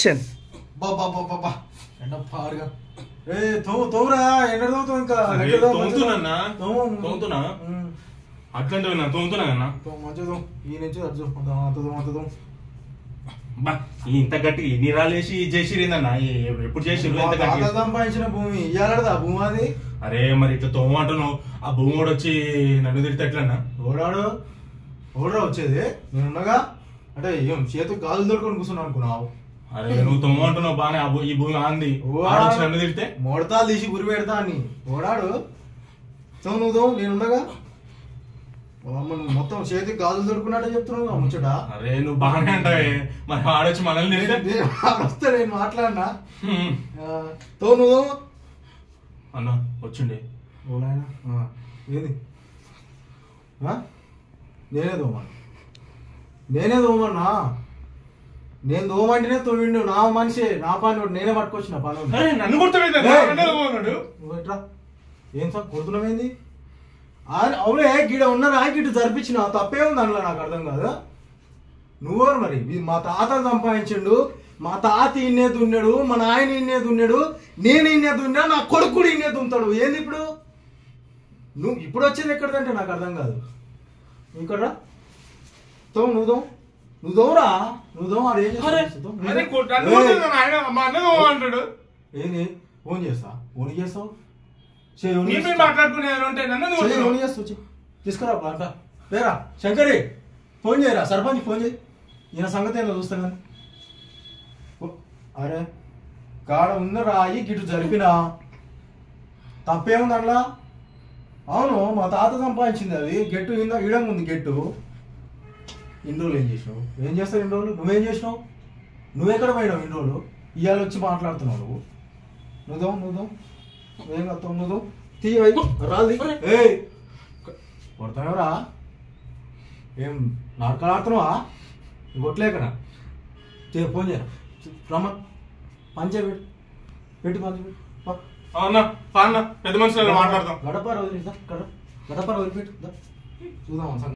Action. బాబా ఎండ పారుగా తోవురా ఎండ తోవుతావు ఇంకా తోముతున్నా అట్లంటే తోముతున్నా కన్నా మంచిగా ఈ నుంచి అంతదో బా ఇంత గట్టి ఎన్ని రాలేసి చేసిరిందన్నా ఎప్పుడు చేసిరు సంపాదించిన భూమి ఇయ్యాలదా భూమి అది. అరే మరి ఇట్లా తోమంటున్నావు ఆ భూమి కూడా వచ్చి నన్ను తిడితే ఎట్లన్నా ఓడరా వచ్చేది నేనున్నగా అంటే ఏం చేతికి గాజులు దొరుకుని కూర్చున్నావు అనుకున్నావు. అరే నువ్వు తోమంటున్నావు బానే ఈ భూమి ఆంది నన్ను తిడితే మొడతాలు తీసి గురి పెడతా అని ఓడాడు నువ్వు నేనున్నగా మొత్తం చేతికి గాజులు దొరుకున్నట్టే చెప్తున్నావు ముచ్చట. అరే నువ్వు బాగానే అంటావే మరి ఆడొచ్చి మనల్ని వస్తే నేను మాట్లాడినా నువ్వు అన్నా వచ్చిండే ఓలాయన ఏది నేనే దోమన్నా నేను దోమంటేనే తోవిండు నా మనిషి నా పని నేనే పట్టుకొచ్చిన పని నన్ను కొడుతున్నాడు ఏం సార్ కొడుతున్నామేంది అవునే గిడ ఉన్నారా గిట్టు జరిపించిన తప్పే ఉంది అందులో నాకు అర్థం కాదు. నువ్వెవరు మరి మా తాత సంపాదించిండు మా తాత ఇన్నే దున్నాడు మా నాయన ఇన్నే దున్నాడు నేను ఇన్నే దున్నా నా కొడుకు ఇన్నే దుంతాడు ఏంది ఇప్పుడు నువ్వు ఇప్పుడు వచ్చేది ఎక్కడిదంటే నాకు అర్థం కాదు. ఇక్కడ నువ్వు దోరా ఏంది ఫోన్ చేస్తావు తీసుకురా లేరా శంకరి ఫోన్ చేయరా సర్పంచ్ ఫోన్ చేయి ఈయన సంగతి ఏదో చూస్తా కానీ. అరే కాడ ఉందరా అయ్యి గిట్టు జరిపినా తప్పేముంది అట్లా. అవును మా తాత సంపాదించింది అది గెట్టు ఇడంగా ఉంది గెట్టు. ఇన్ని రోజులు ఏం చేసినావు ఏం చేస్తావు ఇన్ని రోజులు నువ్వేం చేసినావు నువ్వెక్కడ పోయినావు ఇన్ని రోజులు ఇవాళ వచ్చి మాట్లాడుతున్నావు నువ్వు ఏం కత్తావు నువ్వు తీయవై రాది ఏ కొడతావురా ఏం నాటకాడుతున్నావా కొట్టలేకనా ఫోన్ చేయరా రమ్మ పంచే పెట్టి పెద్ద మనుషులు మాట్లాడతాం గడప వదిలిపెట్టు చూద్దాం